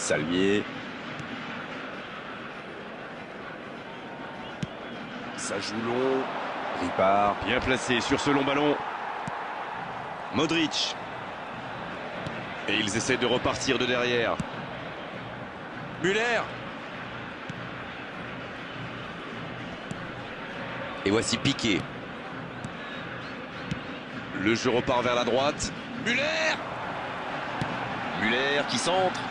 Salmier. Ça joue long. Ripard. Bien placé sur ce long ballon. Modric. Et ils essaient de repartir de derrière. Müller. Et voici Piqué. Le jeu repart vers la droite. Müller. Müller qui centre.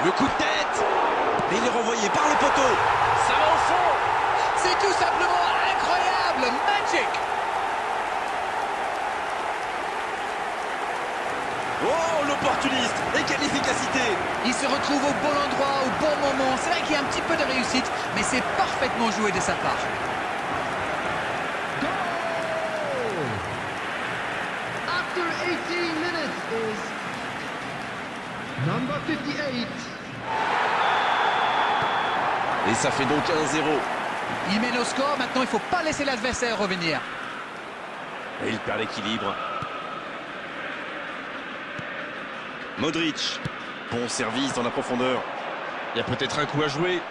Le coup de tête. Et il est renvoyé par le poteau. Ça va au fond. C'est tout simplement incroyable, magic. Oh, l'opportuniste. Et quelle efficacité. Il se retrouve au bon endroit, au bon moment. C'est vrai qu'il y a un petit peu de réussite, mais c'est parfaitement joué de sa part. After 18 minutes is number 58. Et ça fait donc 1-0. Il mène au score, maintenant il ne faut pas laisser l'adversaire revenir. Et il perd l'équilibre. Modric. Bon service dans la profondeur. Il y a peut-être un coup à jouer.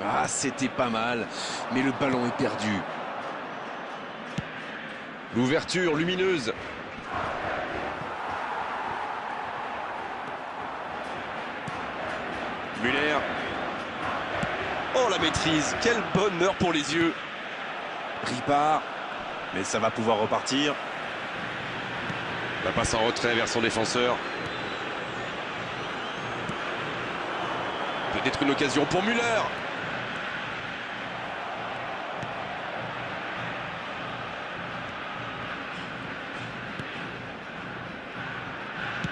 Ah, c'était pas mal, mais le ballon est perdu. L'ouverture lumineuse. Müller. Oh, la maîtrise. Quel bonheur pour les yeux. Ripard. Mais ça va pouvoir repartir. La passe en retrait vers son défenseur. Peut-être une occasion pour Müller.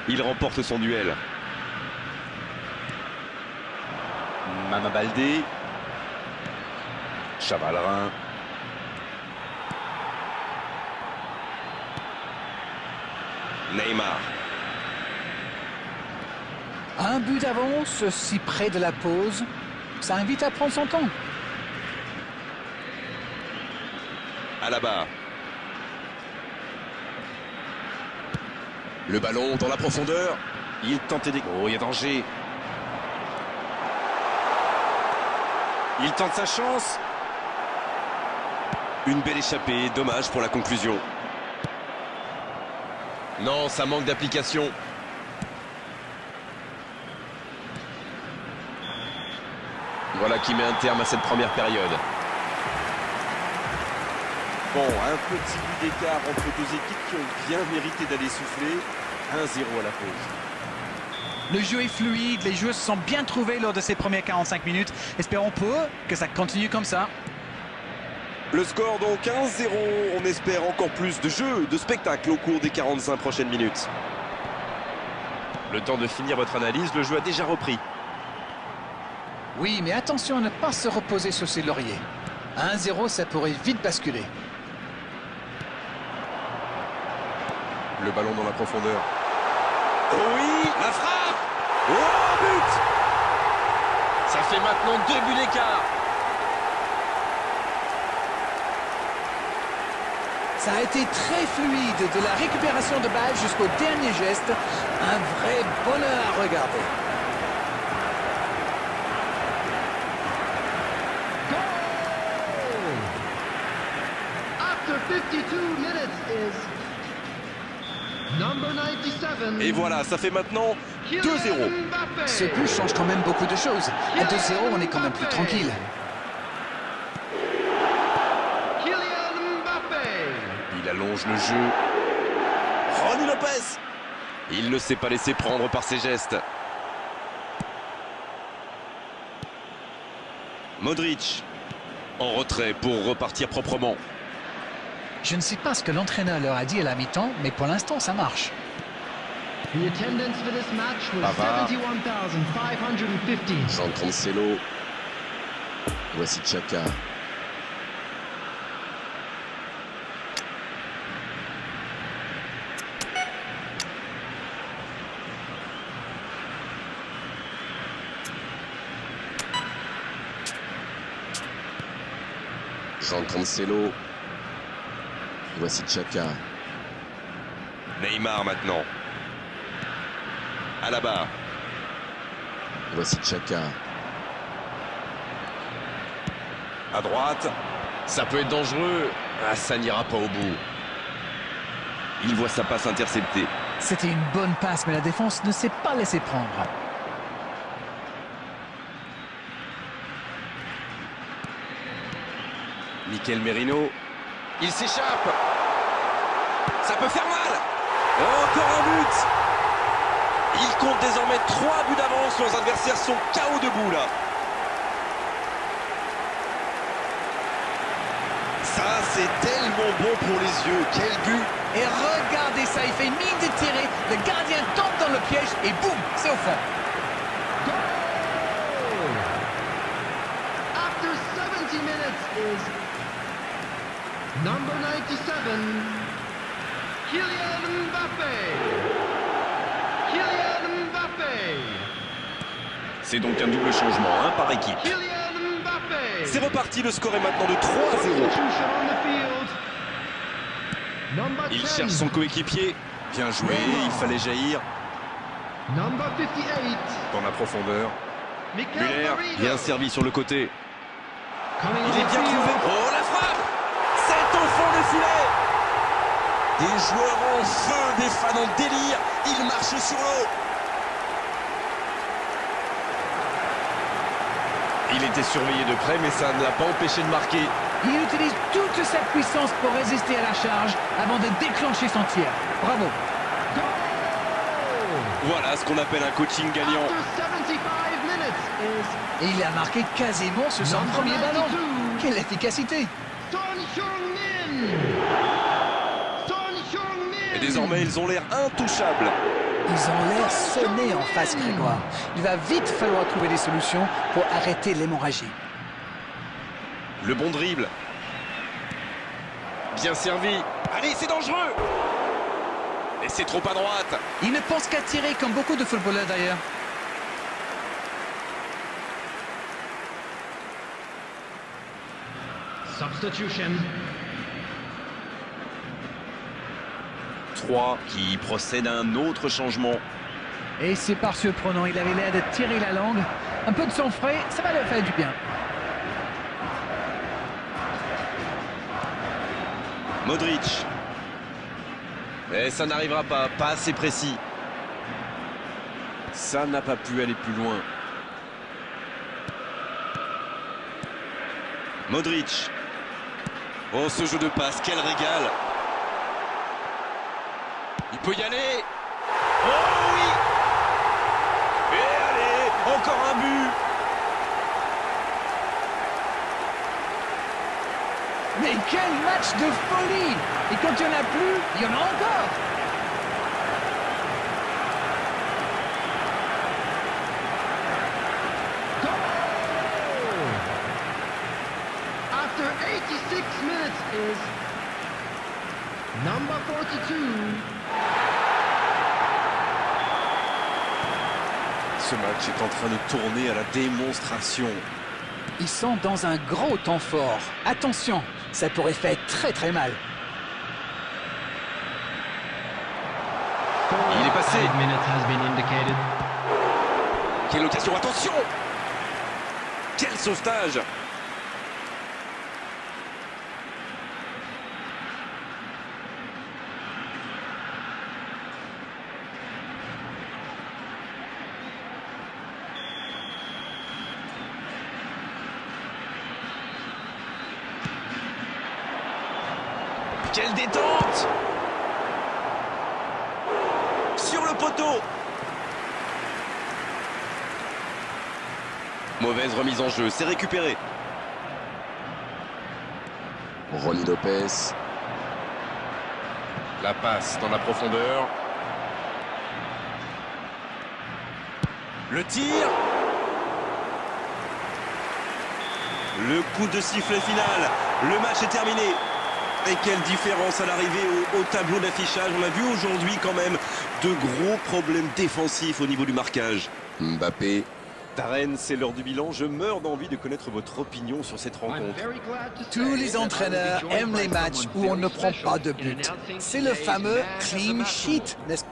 Il remporte son duel. Mama Baldé. Chavalerin. Neymar. Un but d'avance, si près de la pause, ça invite à prendre son temps. Alaba. Le ballon dans la profondeur. Il tentait des... Oh, il y a danger. Il tente sa chance. Une belle échappée, dommage pour la conclusion. Non, ça manque d'application. Voilà qui met un terme à cette première période. Bon, un petit but d'écart entre deux équipes qui ont bien mérité d'aller souffler. 1-0 à la pause. Le jeu est fluide, les joueurs se sont bien trouvés lors de ces premières 45 minutes. Espérons pour eux que ça continue comme ça. Le score donc 1-0. On espère encore plus de jeu, de spectacle au cours des 45 prochaines minutes. Le temps de finir votre analyse, le jeu a déjà repris. Oui, mais attention à ne pas se reposer sur ses lauriers. 1-0, ça pourrait vite basculer. Le ballon dans la profondeur. Oui, La frappe! oh, but! Ça fait maintenant 2 buts d'écart. Ça a été très fluide, de la récupération de balle jusqu'au dernier geste. Un vrai bonheur à regarder. Goal! After 52 minutes is number 97. Et voilà, ça fait maintenant 2-0. Kylian Mbappé. Ce but change quand même beaucoup de choses. À 2-0, on est quand même plus tranquille. Kylian Mbappé. Il allonge le jeu. Ronny Lopez. Il ne s'est pas laissé prendre par ses gestes. Modric. En retrait pour repartir proprement. Je ne sais pas ce que l'entraîneur leur a dit à la mi-temps, mais pour l'instant, ça marche. The attendance for this match was Pavard. 71,550. Jean Cancelo. Voici Xhaka. Jean Cancelo. Voici Xhaka. Neymar maintenant. À la barre. Voici Chaka. À droite. Ça peut être dangereux. Ah, ça n'ira pas au bout. Il voit sa passe interceptée. C'était une bonne passe, mais la défense ne s'est pas laissée prendre. Mikel Merino. Il s'échappe. Ça peut faire mal. Encore un but. Il compte désormais 3 buts d'avance. Leurs adversaires sont KO debout là. Ça, c'est tellement bon pour les yeux. Quel but! Et regardez ça, il fait mine de tirer, le gardien tombe dans le piège et boum, c'est au fond. Goal! After 70 minutes is number 97, Kylian Mbappé. Kylian Mbappé. C'est donc un double changement, un par équipe. Kylian Mbappé. C'est reparti, le score est maintenant de 3-0. Substitution on the field. Number Il 10, cherche son coéquipier. Bien joué, il fallait jaillir number 58, dans la profondeur. Mikel Muller, Merino. bien servi sur le côté. Coming Il on est the bien field. trouvé. Oh, la frappe! C'est au fond du filet! Des joueurs en feu, des fans en délire. Ils marchent sur l'eau. Il était surveillé de près, mais ça ne l'a pas empêché de marquer. Il utilise toute sa puissance pour résister à la charge avant de déclencher son tir. Bravo. Voilà ce qu'on appelle un coaching gagnant. After 75 minutes is Et il a marqué quasiment sur son Number premier ballon. 92. Quelle efficacité. Son Heung-min. Son Heung-min. Et désormais, ils ont l'air intouchables. Ils ont l'air sonnés en face, Grégoire. Il va vite falloir trouver des solutions pour arrêter l'hémorragie. Le bon dribble. Bien servi. Allez, c'est dangereux. Et c'est trop à droite. Il ne pense qu'à tirer comme beaucoup de footballeurs d'ailleurs. Substitution. 3 qui procède à un autre changement. Et c'est pas surprenant, il avait l'air de tirer la langue. Un peu de sang frais, ça va leur faire du bien. Modric. Mais ça n'arrivera pas assez précis. Ça n'a pas pu aller plus loin. Modric. Oh, ce jeu de passe, quel régal. Il peut y aller. Oh oui. Et allez, encore un but. Mais quel match de folie! Et quand il n'y en a plus, il y en a encore! After 86 minutes is number 42, Ce match est en train de tourner à la démonstration. Ils sont dans un gros temps fort. Attention, ça pourrait faire très très mal. Il est passé. 5 minutes has been indicated. Quelle occasion, attention. Quel sauvetage. Quelle détente. Sur le poteau. Mauvaise remise en jeu, c'est récupéré. Ronny Lopez. La passe dans la profondeur. Le tir. Le coup de sifflet final. Le match est terminé. Et quelle différence à l'arrivée au tableau d'affichage. On a vu aujourd'hui quand même de gros problèmes défensifs au niveau du marquage. Mbappé. Darren, c'est l'heure du bilan. Je meurs d'envie de connaître votre opinion sur cette I'm rencontre. very glad to Tous say les that I entraîneurs will be joined aiment by les matchs someone où on very ne prend special pas de in but. announcing C'est le today's fameux man of the clean match sheet, n'est-ce pas?